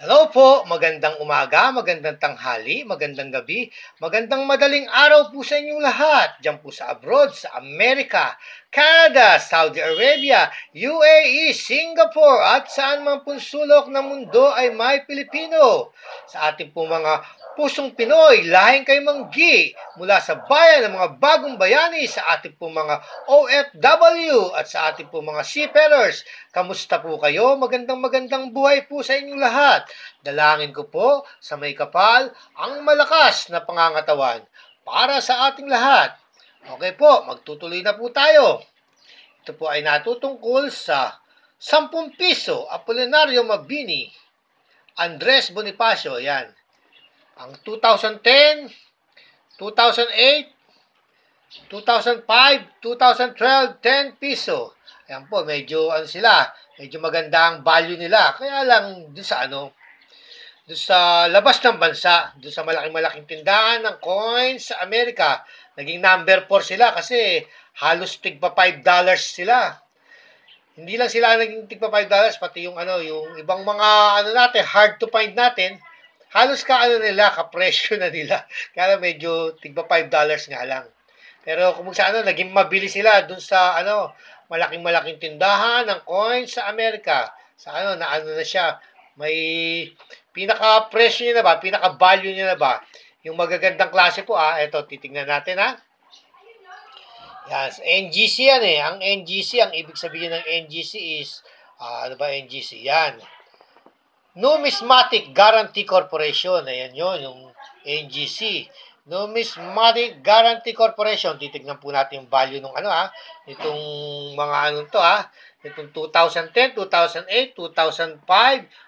Hello po, magandang umaga, magandang tanghali, magandang gabi, magandang madaling araw po sa inyong lahat. Diyan po sa abroad, sa Amerika, Canada, Saudi Arabia, UAE, Singapore, at saan man pong sulok ng mundo ay may Pilipino. Sa ating po mga pusong Pinoy, lahing kay Manggi, mula sa bayan ng mga bagong bayani, sa ating po mga OFW at sa ating po mga seafarers. Kamusta po kayo? Magandang buhay po sa inyong lahat. Dalangin ko po sa may kapal ang malakas na pangangatawan para sa ating lahat. Okay po, magtutuloy na po tayo. Ito po ay natutungkol sa 10 piso, Apolinario Mabini, Andres Bonifacio, yan. Ang 2010, 2008, 2005, 2012, 10 piso. Ayan po, medyo medyo maganda ang value nila. Kaya lang doon sa labas ng bansa, doon sa malaking tindahan ng coins sa Amerika, naging number 4 sila kasi halos tigpa $5 sila. Hindi lang sila naging tigpa $5, pati yung yung ibang mga natin, hard to find natin, halos kapresyo na nila. Kaya medyo tigpa $5 nga lang. Pero kung naging mabili sila dun sa malaking tindahan ng coins sa Amerika. Sa na siya, may pinaka-presyo niya na ba, pinaka-value niya na ba. Yung magagandang klase po ito titingnan natin Yan, NGC yan eh. Ang NGC, ang ibig sabihin ng NGC is ano ba NGC? Yan. Numismatic Guarantee Corporation. Ayan yun, yung NGC. Numismatic Guarantee Corporation. Titignan po natin yung value ng itong mga itong 2010, 2008, 2005,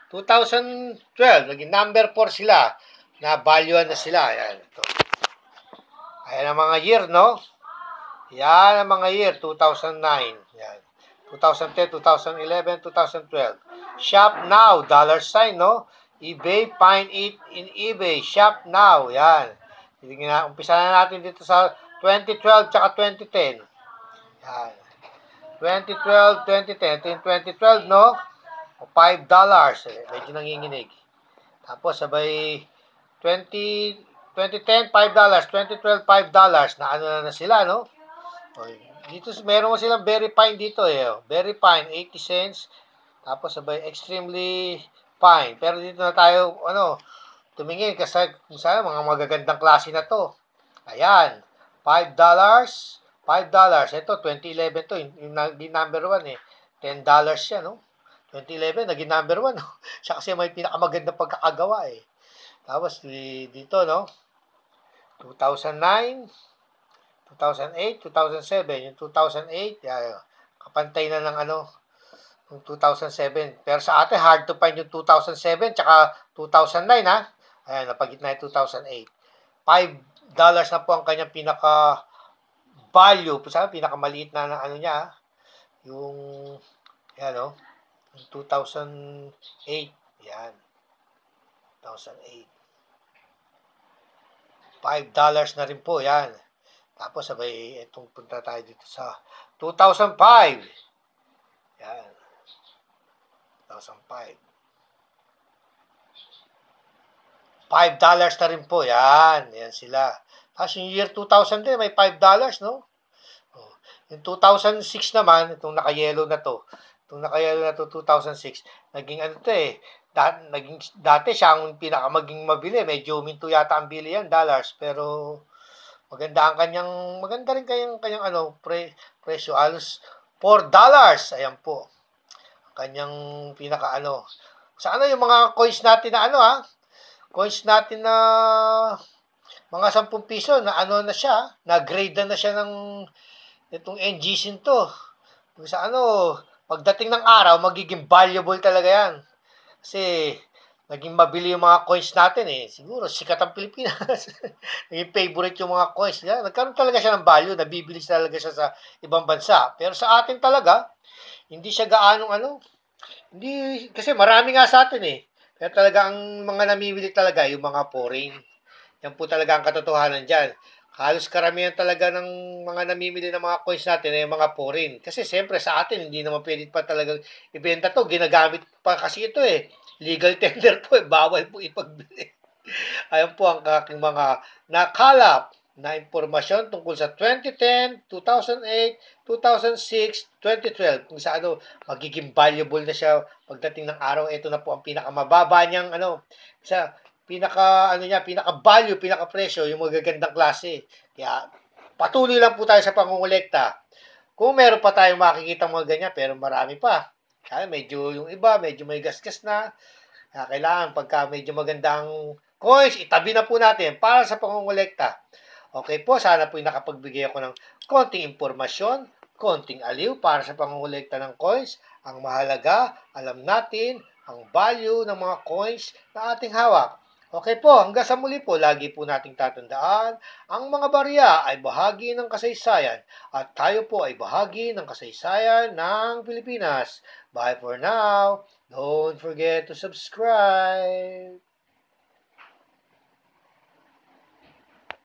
2012. Naging number 4 sila. Na-valuean na sila. Ayan, ito. Ayan ang mga year, no? Yan ang mga year, 2009. Yan. 2010, 2011, 2012. Shop now, $sign, no? eBay, find it in eBay. Shop now, yan. Umpisa na natin dito sa 2012 tsaka 2010. Yan. 2012, 2010. Ito yung 2012, no? $5. Medyo nanginginig. Tapos, sabay 2010, $5. 2012, $5. Na sila, no? Dito, meron ko silang very fine dito eh. Very fine, 80 cents. Tapos, sabay extremely fine. Pero dito na tayo, tumingin kasi kung saan mga magagandang klase na to. Ayan, $5, $5. Ito, 2011 to, yung number 1 eh. $10 siya, no? 2011, naging number 1. No? Siya kasi may pinakamagandang pagkakagawa eh. Tapos, dito, no? 2009, 2008, 2007. Yung 2008, kapantay na ng yung 2007. Pero sa atin, hard to find yung 2007 tsaka 2009, Ayan, napagitna yung 2008. $5 na po ang kanyang pinaka-value. Pinakamaliit na ng niya, yung, yung 2008. Yan. 2008. $5 na rin po, yan. Tapos, sabay, itong punta tayo dito sa 2005. Yan. 2005. $5 na rin po. Yan. Yan sila. Tapos yung year 2000 din, may $5, no? Yung 2006 naman, itong naka-yellow na to. Itong naka-yellow na to, 2006. Naging dati siya ang pinakamaging mabili. Medyo huminto yata ang bili yan, dollars. Pero maganda rin kayang presyo. Alos $4. Ayan po. Kanyang Sana yung mga coins natin na coins natin na mga 10 piso na na siya, na-grade na siya ng itong NGC to. Sa pagdating ng araw, magiging valuable talaga yan. Kasi, naging mabili yung mga coins natin eh. Siguro, sikat ang Pilipinas. Naging favorite yung mga coins. Nagkaroon talaga siya ng value, nabibili talaga siya sa ibang bansa. Pero sa atin talaga, hindi siya gaanong hindi, kasi marami nga sa atin eh. Kaya talaga ang mga namimili talaga, yung mga foreign. Yan po talaga ang katotohanan dyan. Halos karamihan talaga ng mga namimili ng mga coins natin ay mga foreign. Kasi siyempre sa atin, hindi naman pwede pa talagang ibenta to. Ginagamit pa kasi ito eh. Legal tender po, bawal po ipagbili. Ayan po ang aking mga nakalap na impormasyon tungkol sa 2010, 2008, 2006, 2012 kung sa magiging valuable na siya pagdating ng araw. Ito na po ang pinakamababa niyang sa pinaka value, pinaka presyo, yung magagandang klase. Kaya patuloy lang po tayo sa pangongolekta. Kung meron pa tayong makikita mga ganyan, pero marami pa. Kaya medyo yung iba, medyo may gasgas na. Kailangan pagka medyo magandang coins, itabi na po natin para sa pangongolekta. Okay po, sana po nakapagbigay ako ng konting impormasyon, konting aliw para sa pangongolekta ng coins. Ang mahalaga, alam natin ang value ng mga coins na ating hawak. Okay po, hanggang sa muli po, lagi po nating tatandaan, ang mga barya ay bahagi ng kasaysayan at tayo po ay bahagi ng kasaysayan ng Pilipinas. Bye for now. Don't forget to subscribe.